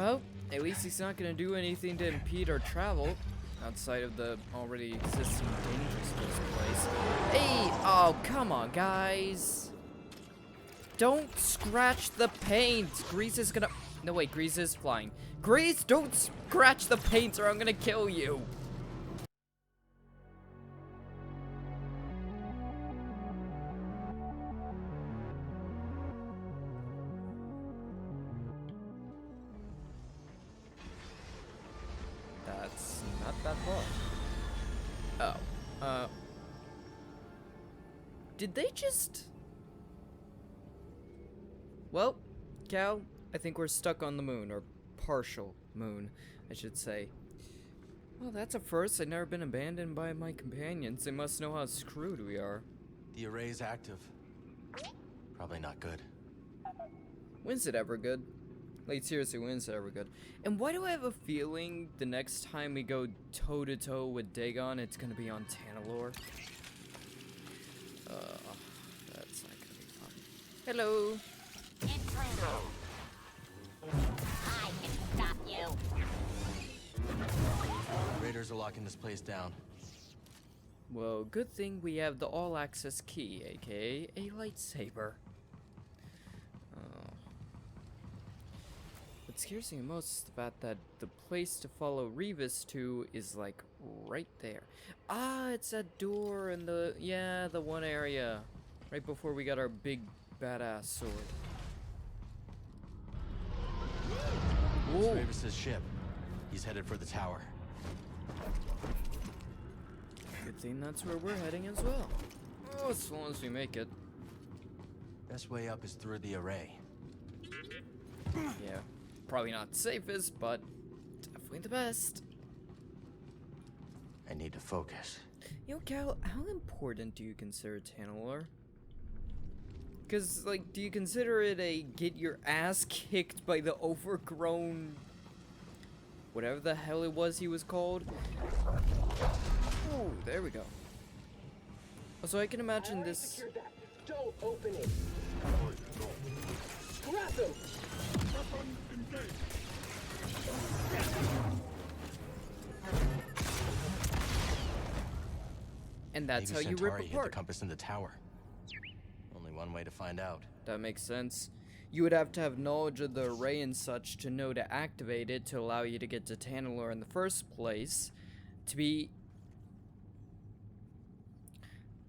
Well, at least he's not gonna do anything to impede our travel outside of the already existing dangerous place. Hey! Oh, come on, guys! Don't scratch the paint! Grease is gonna... No, wait, Grease is flying. Grease, don't scratch the paint or I'm gonna kill you! That's not that far. Oh, did they just... Well, Cal, I think we're stuck on the moon, or partial moon, I should say. Well, that's a first. I've never been abandoned by my companions. They must know how screwed we are. The array's active. Probably not good. When's it ever good? Like, seriously, when's it ever good? And why do I have a feeling the next time we go toe-to-toe with Dagon, it's gonna be on tanalorr? That's not gonna be fun. Hello! I can stop you. Raiders are locking this place down. Well, good thing we have the all-access key, aka a lightsaber. What scares me most is the fact that the place to follow Rayvis to is like right there. Ah, it's that door in the, yeah, the one area right before we got our big badass sword. It's Rayvis' ship. He's headed for the tower. Good thing that's where we're heading as well. Oh, as long as we make it. Best way up is through the array. Yeah, probably not safest, but definitely the best. I need to focus. You know, Cal, how important do you consider tanalorr? Because, like, do you consider it a get your ass kicked by the overgrown... whatever the hell it was he was called? Oh, there we go. So I can imagine this... Don't open it. Scrap them. And that's Maybe how you Centauri rip hit apart. the compass in the tower. Only one way to find out. That makes sense. You would have to have knowledge of the array and such to know to activate it to allow you to get to tanalorr in the first place. To be...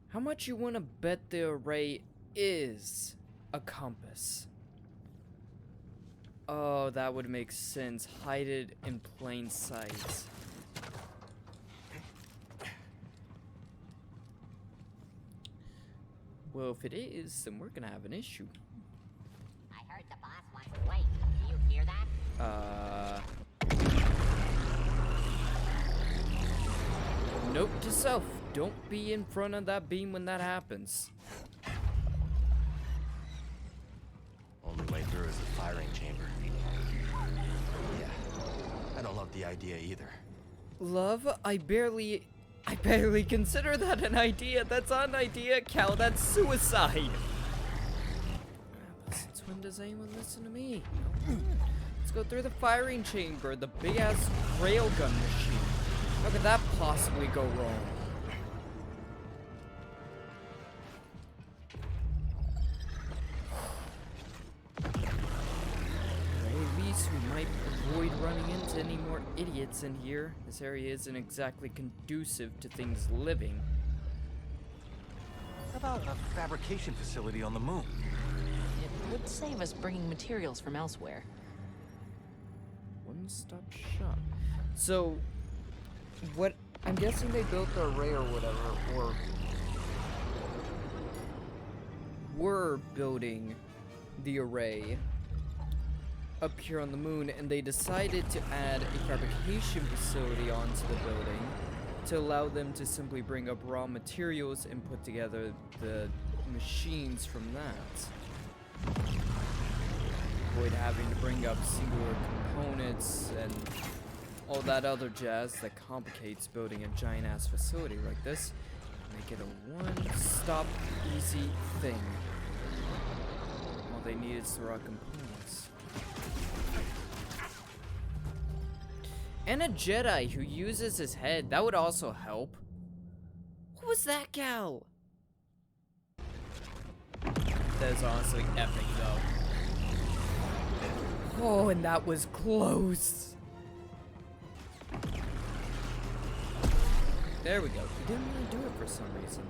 How much you want to bet the array is a compass? Oh, that would make sense. Hide it in plain sight. Well, if it is, then we're gonna have an issue. I heard the boss wants to wait. Do you hear that? Note to self, don't be in front of that beam when that happens. Only way through is the firing chamber. Yeah, I don't love the idea either. Love, I barely consider that an idea. That's not an idea, Cal. That's suicide. Since when does anyone listen to me? Let's go through the firing chamber, the big-ass railgun machine. How could that possibly go wrong? At least we might avoid running into any more idiots in here. This area isn't exactly conducive to things living. How about a fabrication facility on the moon? It would save us bringing materials from elsewhere. One-stop shop. So, what... I'm guessing they built the array or whatever, or... were building the array up here on the moon, and they decided to add a fabrication facility onto the building to allow them to simply bring up raw materials and put together the machines from that. Avoid having to bring up singular components and all that other jazz that complicates building a giant-ass facility like this. Make it a one-stop easy thing. All they need is the raw components. And a Jedi who uses his head. That would also help. What was that gal? That is honestly epic, though. Oh, and that was close. There we go. He didn't really do it for some reason.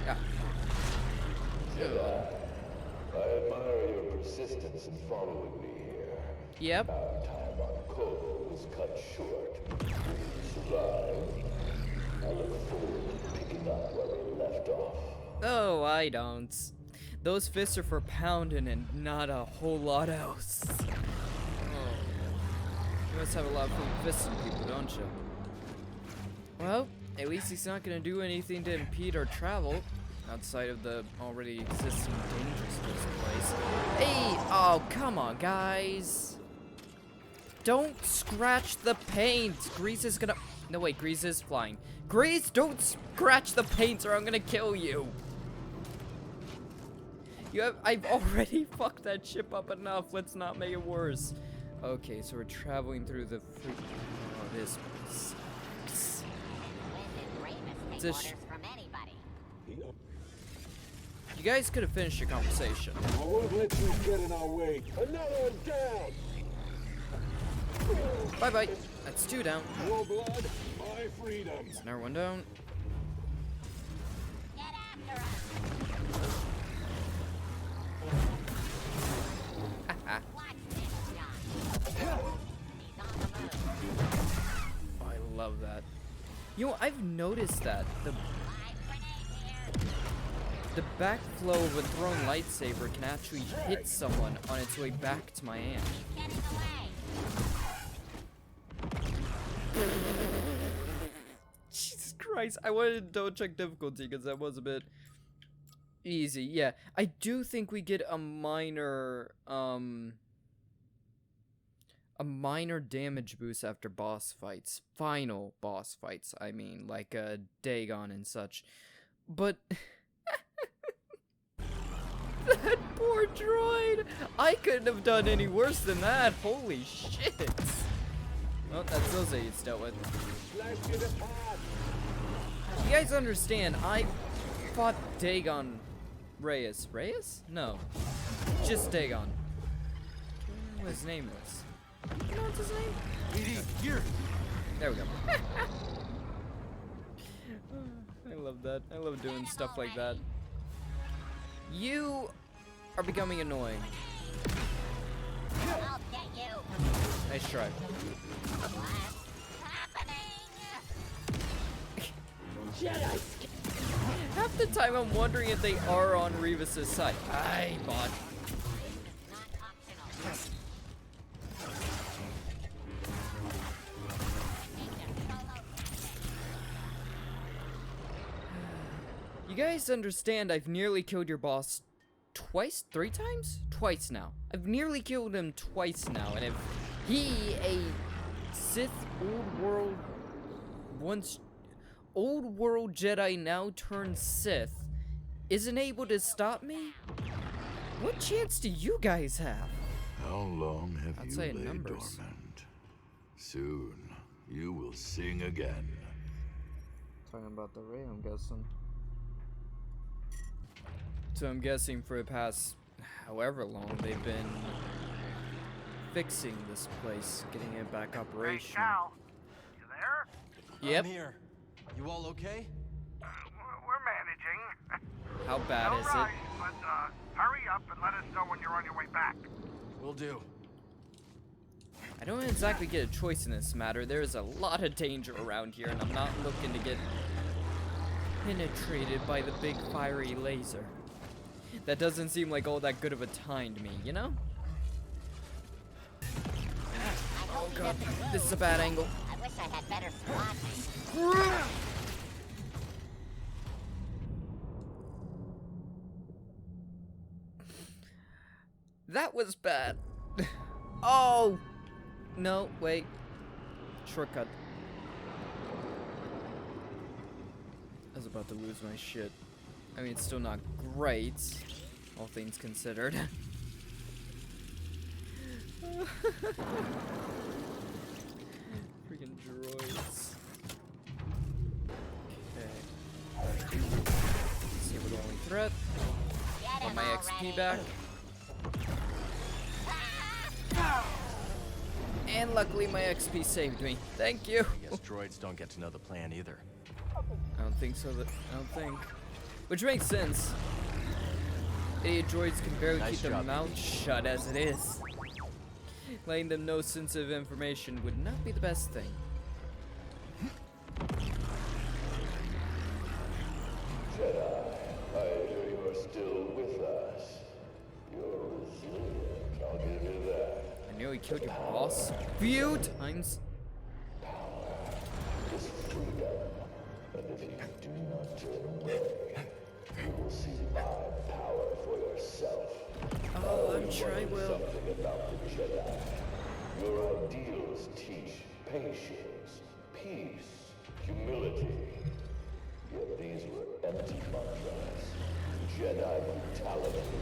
Yeah. Jedi, I admire your persistence in following me here. Yep. Our time on Kobo was cut short. You survived. I look forward to picking up where we left off. Oh, I don't. Those fists are for pounding and not a whole lot else. Oh. You must have a lot of fisting people, don't you? Well, at least he's not gonna do anything to impede our travel outside of the already existing dangerous place. Hey! Oh, come on, guys. Don't scratch the paint. Grease is gonna... No, wait, Grease is flying. Grease, don't scratch the paint or I'm gonna kill you. I've already fucked that ship up enough. Let's not make it worse. Okay, so we're traveling through the free... Oh, this sucks. When did Rayvis take orders from anybody? You guys could have finished your conversation. I won't let you get in our way. Another one down. Bye-bye. That's 2 down. Your blood, my freedom. That's another 1 down. Get after us! Watch this, John. He's on the move. Oh, I love that. You know, I've noticed that Live grenade here. the backflow of a thrown lightsaber can actually hit someone on its way back to my hand. Getting away. Jesus Christ, I wanted to double check difficulty because that was a bit easy. Yeah, I do think we get a minor damage boost after boss fights. Final boss fights, I mean, like Dagon and such. But that poor droid! I couldn't have done any worse than that. Holy shit! Well, that's those idiots dealt with. You guys understand, I fought Dagon Rayvis. Rayvis? No. Just Dagon. I don't know what his name is. You know what's his name? BD, here! There we go. I love that. I love doing stuff like that. You are becoming annoying. I'll get you. Nice try. What's happening? Jedi. Half the time I'm wondering if they are on Rayvis' side. Aye, bot. Not optional. You guys understand I've nearly killed your boss twice? 3 times? Twice now. I've nearly killed him twice now, and if he, a Sith old world Jedi now turned Sith, isn't able to stop me, what chance do you guys have? How long have I'd you say in laid numbers. dormant? Soon, you will sing again. Talking about the Ray, I'm guessing. So I'm guessing for the past however long they've been fixing this place, getting it back operational. Hey, Cal, you there? Yep. I'm here. You all okay? We're managing. How bad No is rush, it? but hurry up and let us know when you're on your way back. Will do. I don't exactly get a choice in this matter. There is a lot of danger around here, and I'm not looking to get penetrated by the big fiery laser. That doesn't seem like all that good of a time to me, you know? Oh god, this is a bad angle. I wish I had better squad mates. That was bad. Oh! No, wait. Shortcut. I was about to lose my shit. I mean, it's still not great. all things considered. Freaking droids. Okay. See what the only threat. Want my XP back. And luckily my XP saved me. Thank you. I guess droids don't get to know the plan either. I don't think so. I don't think. Which makes sense. Idiot droids can barely Nice keep their job, mouths shut as it is. Letting them know sensitive information would not be the best thing. Jedi, I hear you are still with us. You're resilient, I'll give you that. I nearly killed your boss a few times. Is freedom. And if you do not turn away, you will see my power for yourself. Oh, I'm sure I will. Something about the Jedi. Your ideals teach patience, peace, humility. Yet these were empty mantras. Jedi brutality.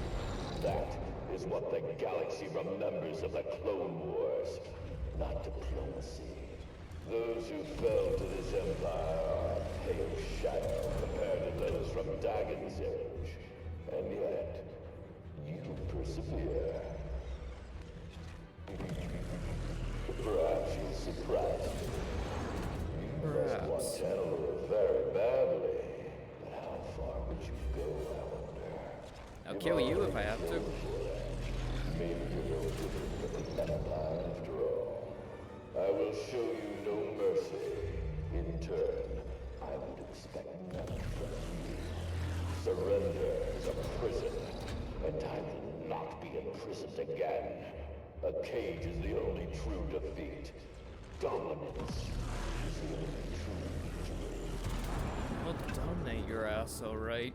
That is what the galaxy remembers of the Clone Wars, not diplomacy. Those who fell to this empire are a pale shadow compared to those from Dagon's age. And yet, you persevere. Perhaps you'll surprise me. You must want tanalorr very badly. But how far would you go, I wonder? I'll kill you if I have to. Maybe you're no different from the Empire after all. I will show you no mercy. In turn, I would expect none from you. Surrender is a prison, and I will not be imprisoned again. A cage is the only true defeat. Dominance is the only true victory. I'll dominate your ass, alright.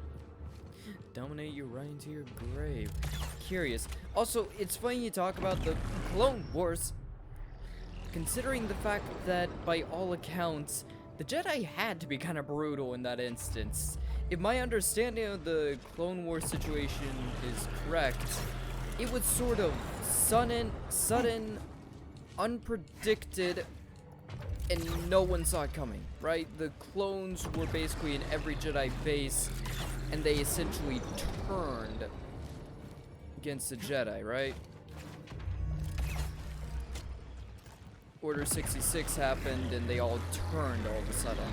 Dominate you right into your grave. Curious. Also, it's funny you talk about the Clone Wars, considering the fact that, by all accounts, the Jedi had to be kind of brutal in that instance. If my understanding of the Clone Wars situation is correct, it was sort of sudden, unpredicted, and no one saw it coming, right? The clones were basically in every Jedi base, and they essentially turned against the Jedi, right? Order 66 happened, and they all turned all of a sudden,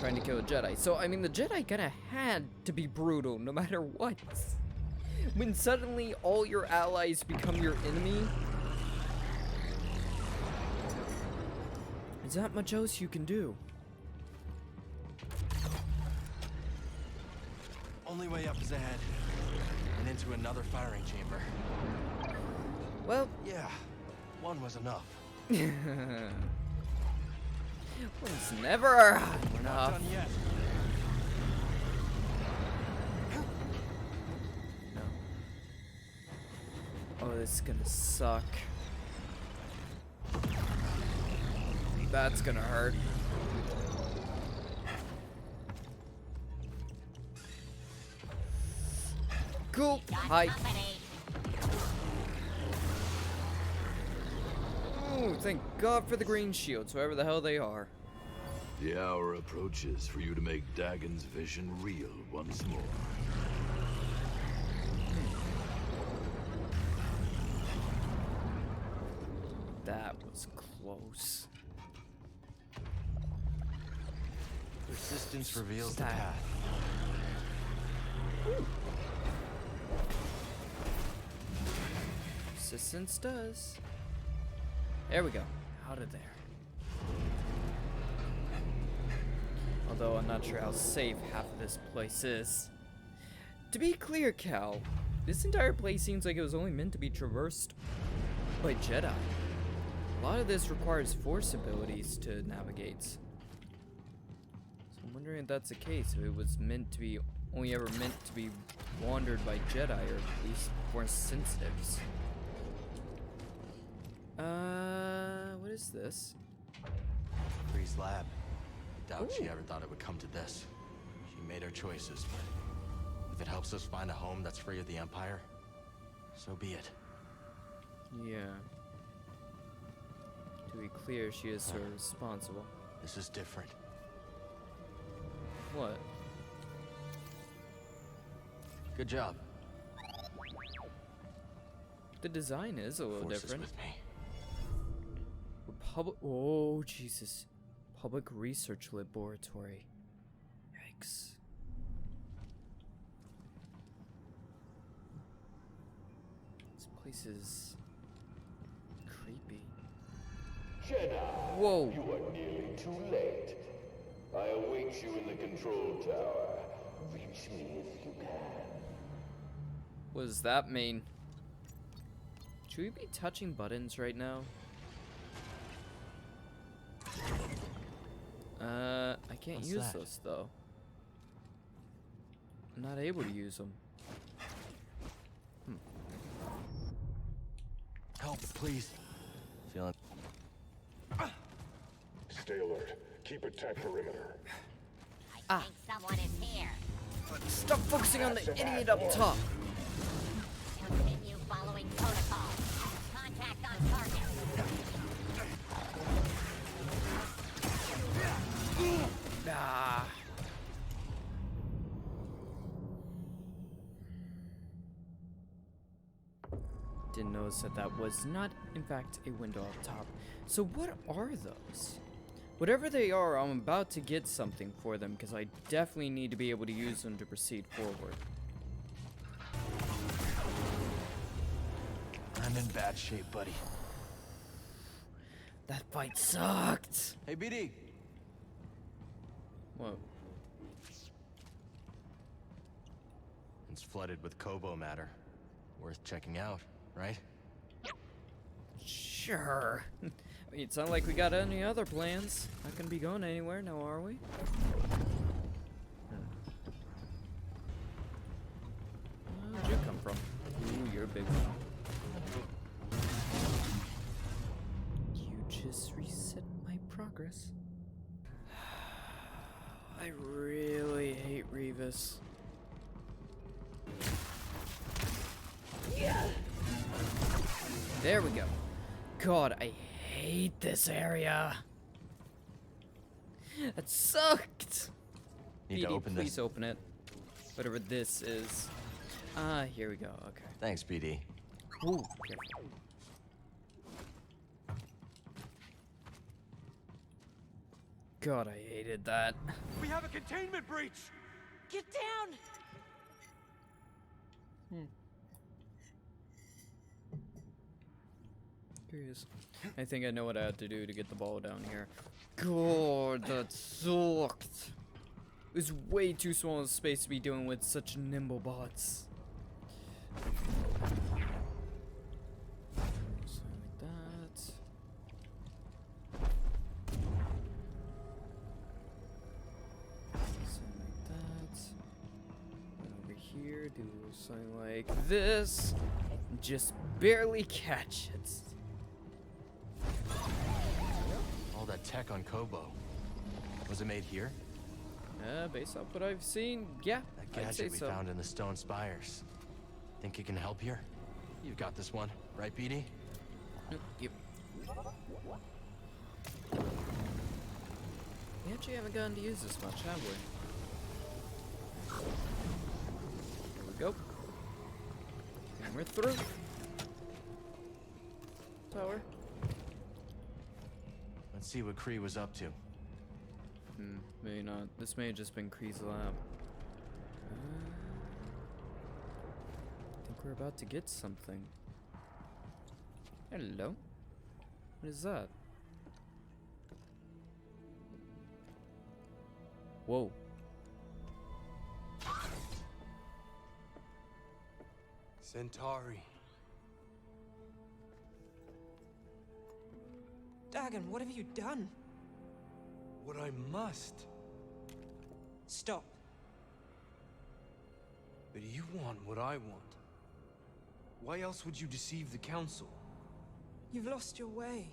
trying to kill a Jedi. So, I mean, the Jedi kinda had to be brutal, no matter what. When suddenly all your allies become your enemy, there's not much else you can do. Only way up is ahead. And into another firing chamber. Well, Yeah, one was enough. one's never We're not enough. done yet. No. Oh, this is gonna suck. That's gonna hurt. Cool. Hi. Ooh, thank God for the green shields, whoever the hell they are. The hour approaches for you to make Dagon's vision real once more. That was close. Resistance reveals the Stop. path. Resistance does. There we go. Out of there. Although I'm not sure how safe half of this place is. To be clear, Cal, this entire place seems like it was only meant to be traversed by Jedi. A lot of this requires force abilities to navigate. So I'm wondering if that's the case, if it was meant to be, only ever meant to be wandered by Jedi, or at least force sensitives. What is this? Khri's lab. Doubt she ever thought it would come to this. She made her choices, but If it helps us find a home that's free of the Empire, so be it. Yeah. To be clear, she is sort of responsible. This is different. What? Good job. The design is a little Force is different. with me. Oh, Jesus. Public Research Laboratory. Yikes. This place is creepy. Jedi, Whoa. you are nearly too late. I await you in the control tower. Reach me if you can. What does that mean? Should we be touching buttons right now? I can't What's use that? those though. I'm not able to use them. Help, please. Feeling. Stay alert. Keep a tight perimeter. I think someone is here. Stop focusing on the idiot up top. Continue following protocol. Contact on target. Ah. Didn't notice that was not, in fact, a window up top. So what are those? Whatever they are, I'm about to get something for them because I definitely need to be able to use them to proceed forward. I'm in bad shape, buddy. That fight sucked. Hey, BD. Whoa. It's flooded with Kobo matter. Worth checking out, right? Sure. I mean, it's not like we got any other plans. Not gonna be going anywhere now, are we? Where'd you come from? Ooh, you're a big one. You just reset my progress. I really hate Rayvis. There we go. God, I hate this area. That sucked. Need to BD, open please this. open it. Whatever this is. Ah, here we go. Okay. Thanks, BD. Ooh, careful. God, I hated that. We have a containment breach! Get down! Curious. I think I know what I had to do to get the ball down here. God, that sucked. It was way too small a space to be dealing with such nimble bots. Something like that. Something like that. And over here, do something like this. Just barely catch it. All that tech on Kobo. Was it made here? Based off what I've seen, yeah, That I'd say gadget we so. found in the stone spires. Think it can help here? You've got this one, right, BD? Yep. We actually haven't gotten to use this much, have we? There we go. And we're through. Tower. Let's see what Khri was up to. Maybe not. This may have just been Khri's lab. I think we're about to get something. Hello? What is that? Whoa. Centauri. Dagon, what have you done? What I must. Stop. But you want what I want. Why else would you deceive the Council? You've lost your way.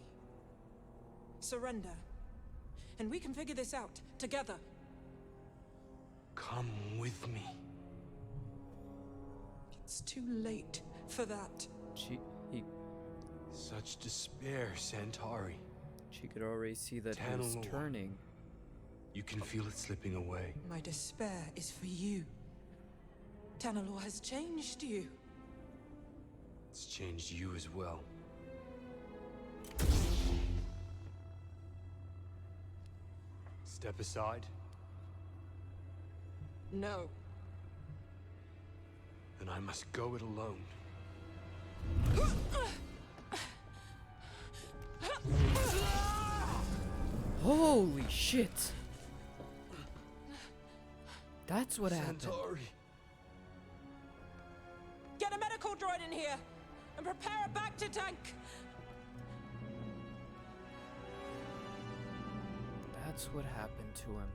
Surrender. And we can figure this out, together. Come with me. It's too late for that. He Such despair, Centauri. She could already see that he was Tanalorr. turning. You can feel it slipping away. My despair is for you. Tanalorr has changed you. It's changed you as well. Step aside, No. then I must go it alone. Holy shit! That's what happened. Centauri. Get a medical droid in here and prepare a back to tank. That's what happened to him.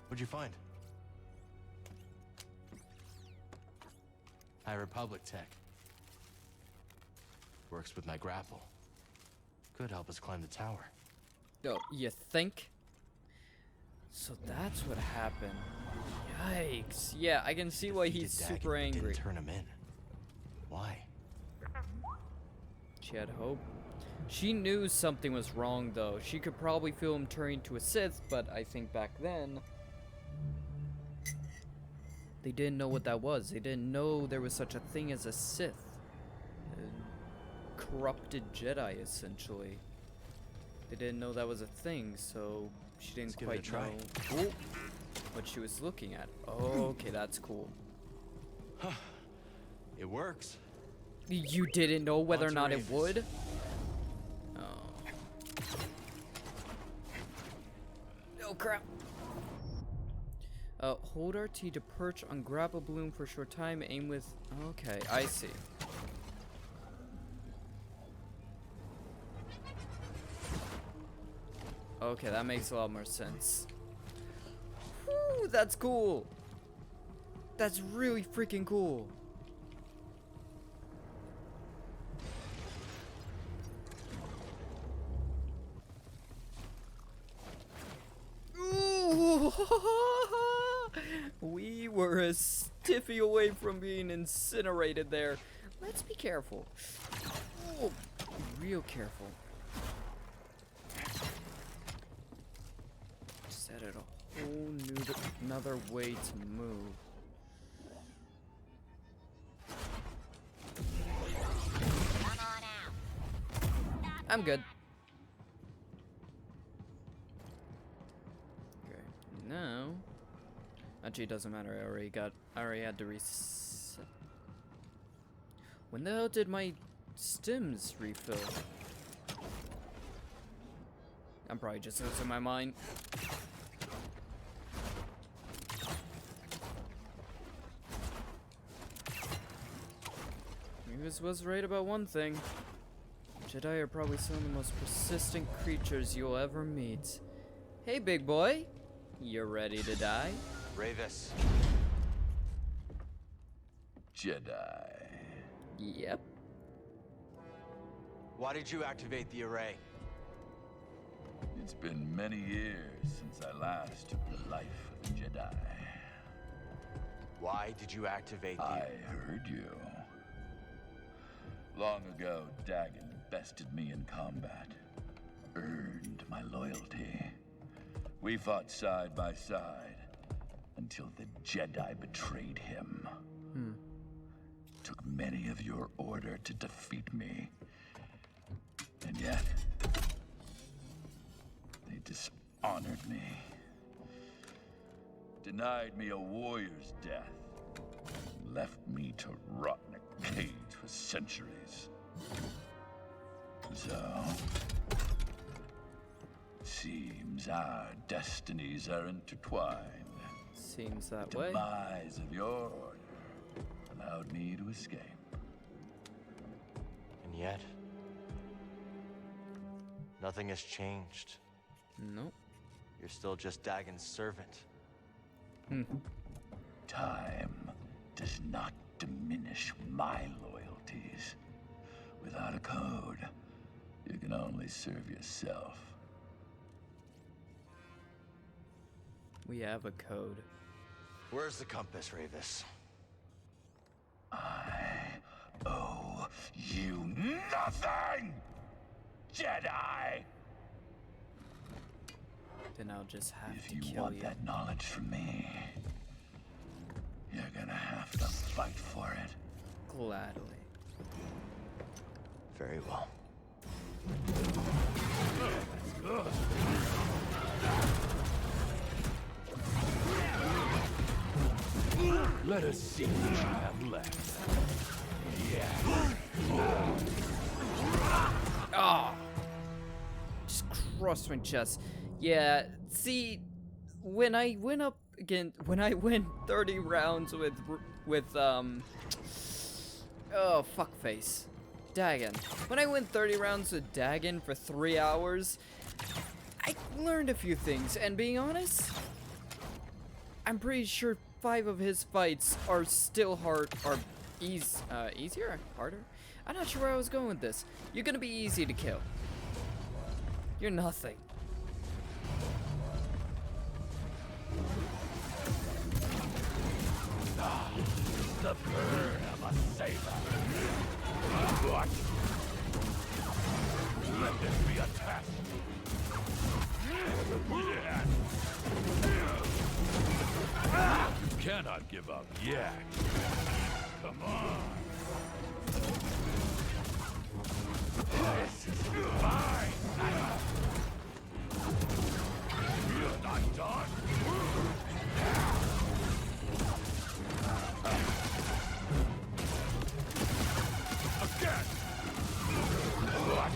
What'd you find? High Republic tech. Works with my grapple. Could help us climb the tower. Oh, you think? So that's what happened. Yikes. Yeah, I can see why he's Defeated super Dagon, but angry. Didn't turn him in. Why? She had hope. She knew something was wrong, though. She could probably feel him turning to a Sith, but I think back then they didn't know what that was. They didn't know there was such a thing as a Sith. A corrupted Jedi, essentially. They didn't know that was a thing, so she didn't Let's give it a quite try. know what she was looking at. Oh, okay, that's cool. It works. You didn't know whether or On to not it Rayvis. would? Oh. Oh, crap. Hold RT to perch on grapple balloon for a short time. Aim with... Okay, I see. Okay, that makes a lot more sense. Whew, that's cool. That's really freaking cool. Ooh. We were a stiffy away from being incinerated there. Let's be careful. Ooh, be real careful. Set it a whole new another way to move. Come on out. I'm good. Okay, now. Actually, it doesn't matter. I already had to reset. When the hell did my stims refill? I'm probably just losing my mind. Rayvis was right about one thing. Jedi are probably some of the most persistent creatures you'll ever meet. Hey, big boy. You ready to die? Rayvis. Jedi. Yep. Why did you activate the array? It's been many years since I last took the life of a Jedi. Why did you activate the... I heard you. Long ago, Dagon bested me in combat. Earned my loyalty. We fought side by side until the Jedi betrayed him. Took many of your order to defeat me. And yet, they dishonored me. Denied me a warrior's death. Left me to rot in a cage for centuries. So, seems our destinies are intertwined. Seems that way. Demise of your order allowed me to escape. And yet... nothing has changed. Nope. You're still just Dagon's servant. Time does not diminish my loyalties. Without a code, you can only serve yourself. We have a code. Where's the compass, Rayvis? I owe you nothing, Jedi! Then I'll just have If to you kill want you. that knowledge from me, you're gonna have to fight for it. Gladly. Very well. Let us see what you have left. Ah! Just crossed my chest. Yeah, see, when I went 30 rounds with oh, fuckface. Dagon. When I went 30 rounds with Dagon for 3 hours, I learned a few things, and being honest, I'm pretty sure 5 of his fights are still easier? Harder? I'm not sure where I was going with this. You're gonna be easy to kill. You're nothing. The burn of a saber. What? Let this be a test. You cannot give up yet. Come on. This is mine. You're not done. Again. What?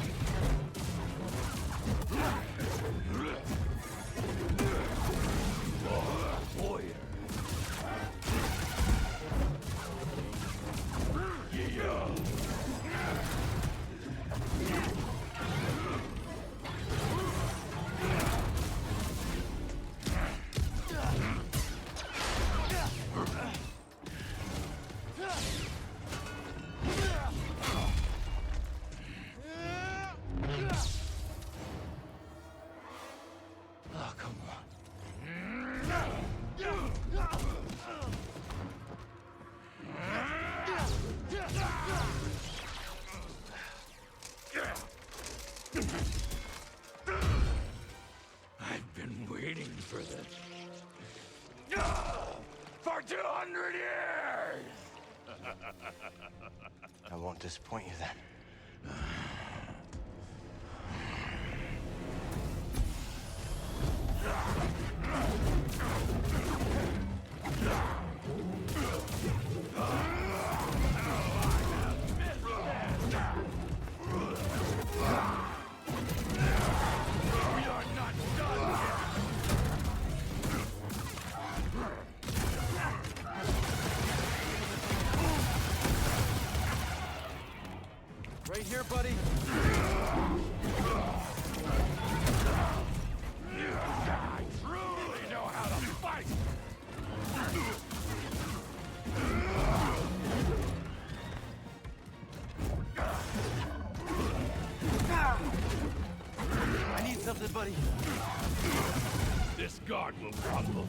Warrior. Yeah. Oh, come on. I've been waiting for this. For 200 years! I won't disappoint you then. We are not done yet! Right here, buddy. I truly know how to fight! I need something, buddy. This guard will crumble.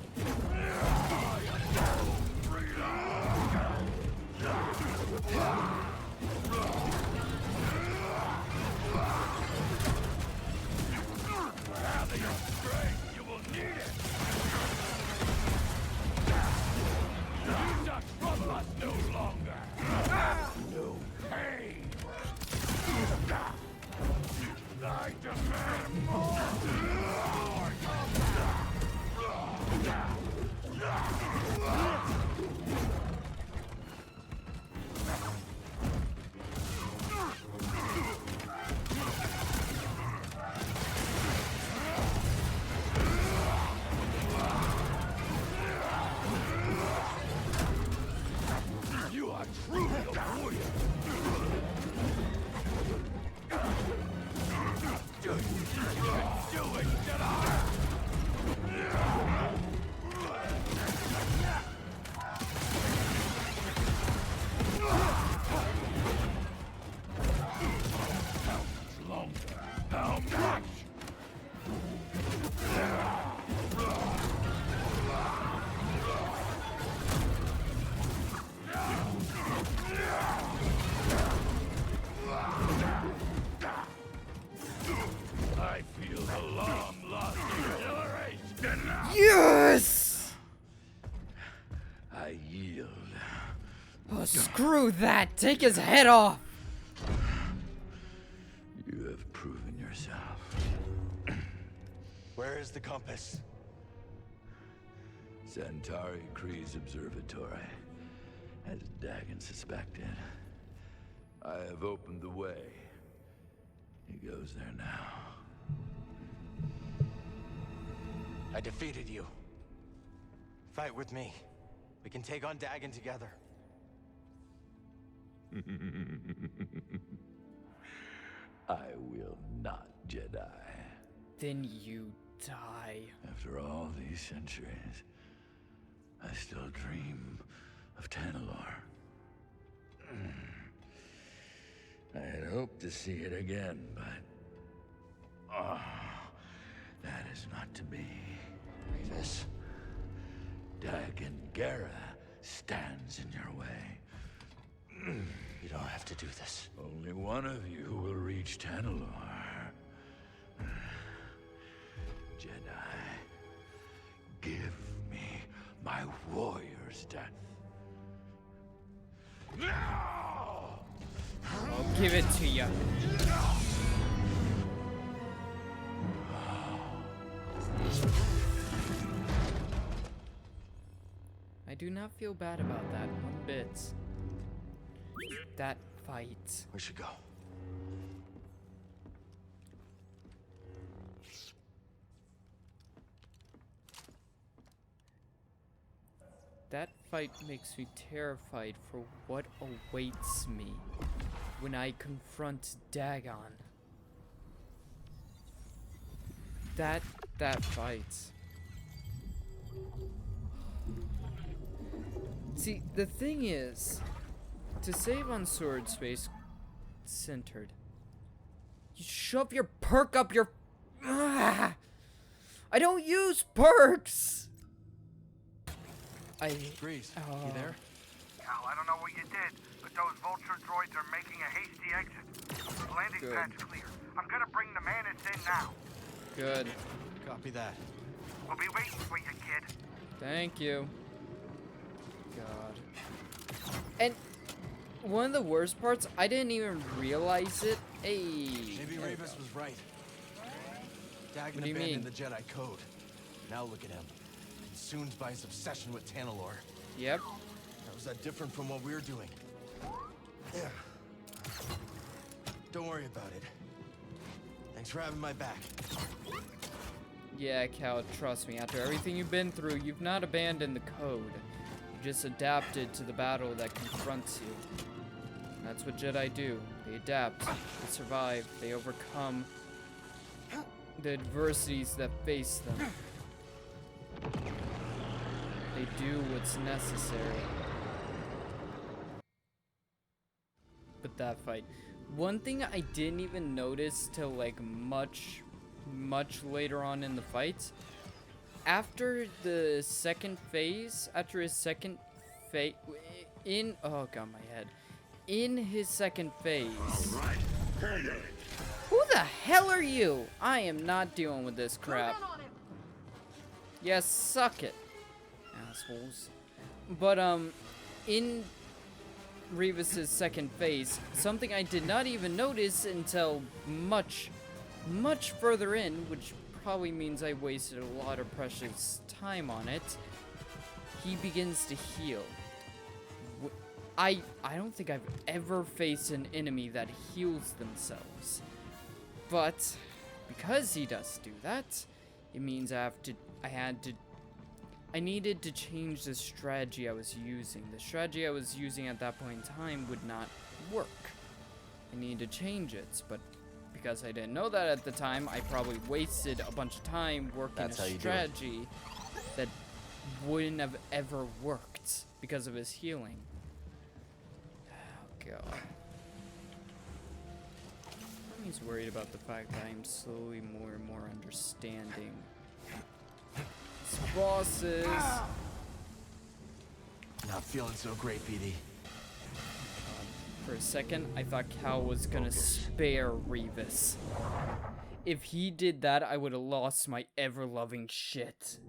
Gather your strength, you will need it! You duck from us no longer! No pain! I demand more! Yes! I yield. Oh, screw that! Take his head off! You have proven yourself. Where is the compass? Centauri Khri's observatory, as Dagon suspected. I have opened the way. He goes there now. I defeated you. Fight with me. We can take on Dagon together. I will not, Jedi. Then you die. After all these centuries, I still dream of Tanalorr. I had hoped to see it again, but... that is not to be. Rayvis. Dagon Gera stands in your way. You don't have to do this. Only one of you will reach Tanalorr. Jedi, give me my warrior's death. Now! I'll give it to you. I do not feel bad about that one bit. That fight. We should go. That fight makes me terrified for what awaits me when I confront Dagon. That fight. See, the thing is, to save on sword space centered, you shove your perk up your... I don't use perks! Khri's, you there? Cal, I don't know what you did, but those vulture droids are making a hasty exit. The landing Good. pad's clear. I'm gonna bring the Manus in now. Good. Copy that. We'll be waiting for you, kid. Thank you. God. And one of the worst parts, I didn't even realize it. Hey. Maybe there we Rayvis go. was right. Dagon What do you abandoned mean? the Jedi code. Now look at him. Consumed by his obsession with tanalorr. Yep. How is that different from what we're doing? Yeah. Don't worry about it. Thanks for having my back. Yeah, Cal, trust me. After everything you've been through, you've not abandoned the code. You just adapted to the battle that confronts you. And that's what Jedi do. They adapt. They survive. They overcome the adversities that face them. They do what's necessary. But that fight. One thing I didn't even notice till like much later on in the fight. After the second phase, after his second phase, oh god, my head. In his second phase. Who the hell are you? I am not dealing with this crap. Yes, suck it, assholes. But in Rayvis's second phase, something I did not even notice until much further in, which probably means I wasted a lot of precious time on it. He begins to heal. I don't think I've ever faced an enemy that heals themselves. But because he does do that, it means I needed to change the strategy I was using. The strategy I was using at that point in time would not work. I needed to change it, but because I didn't know that at the time, I probably wasted a bunch of time working a strategy that wouldn't have ever worked because of his healing. Oh god. He's worried about the fact that I'm slowly more and more understanding his bosses. Not feeling so great, BD. For a second, I thought Cal was gonna spare Rayvis. If he did that, I would have lost my ever-loving shit.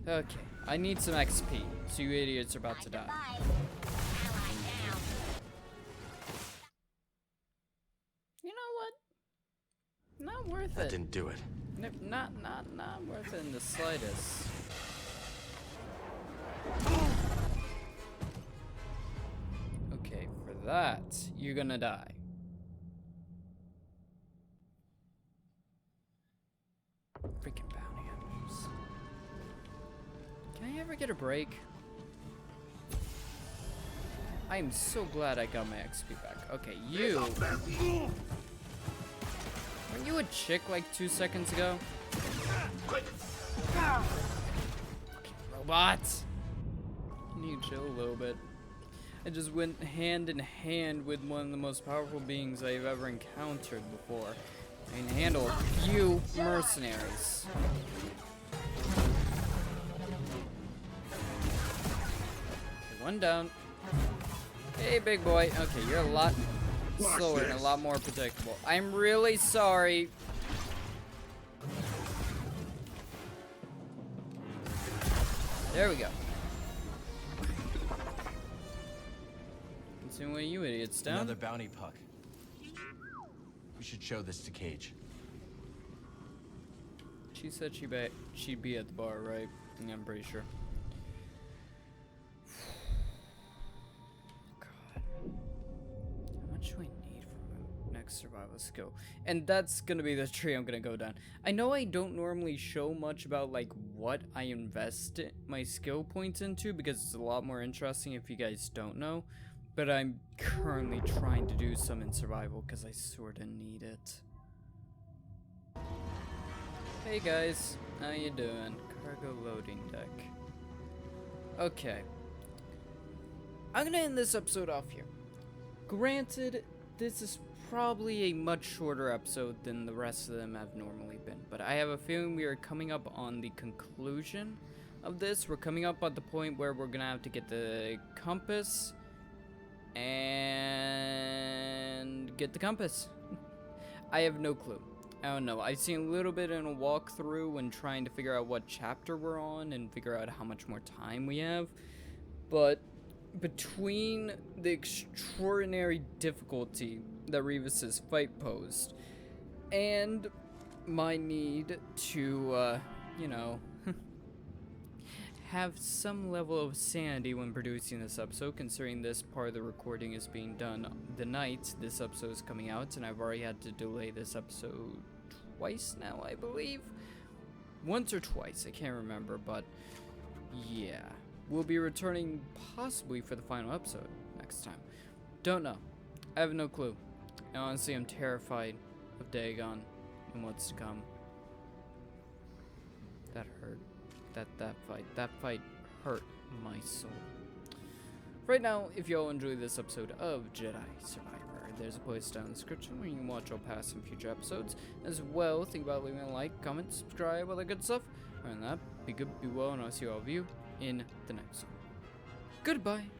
Okay, I need some XP, so you idiots are about to die. You know what? Not worth That it. didn't do it. Not worth it in the slightest. Okay, for that, you're gonna die. Freaking bounty hunters. Can I ever get a break? I am so glad I got my XP back. Okay, you. Weren't you a chick like 2 seconds ago? Quick! Robots! Can you chill a little bit? I just went hand in hand with one of the most powerful beings I've ever encountered before. I can handle a few mercenaries. Okay, one down. Hey, big boy. Okay, you're a lot slower and a lot more predictable. I'm really sorry. There we go. Let's see what you idiots down. Another bounty puck. We should show this to Cage. She said she'd be at the bar, right? Yeah, I'm pretty sure. God. How much do I need for my next survival skill? And that's gonna be the tree I'm gonna go down. I know I don't normally show much about like what I invest my skill points into because it's a lot more interesting if you guys don't know. But I'm currently trying to do some in survival because I sorta need it. Hey guys, how you doing? Cargo loading deck. Okay. I'm gonna end this episode off here. Granted, this is probably a much shorter episode than the rest of them have normally been, but I have a feeling we are coming up on the conclusion of this. We're coming up at the point where we're gonna have to get the compass and get the compass. I have no clue. I don't know. I've seen a little bit in a walkthrough when trying to figure out what chapter we're on and figure out how much more time we have. But between the extraordinary difficulty that Rayvis's fight posed and my need to, you know, have some level of sanity when producing this episode, considering this part of the recording is being done the night this episode is coming out, and I've already had to delay this episode twice now, I believe. Once or twice, I can't remember, but yeah. We'll be returning possibly for the final episode next time. Don't know. I have no clue. And honestly, I'm terrified of Dagon and what's to come. That hurt. That fight hurt my soul. Right now, if y'all enjoy this episode of Jedi Survivor, there's a place down in the description where you can watch all past and future episodes. As well, think about leaving a like, comment, subscribe, all that good stuff. Other than that, be good, be well, and I'll see all of you in the next one. Goodbye.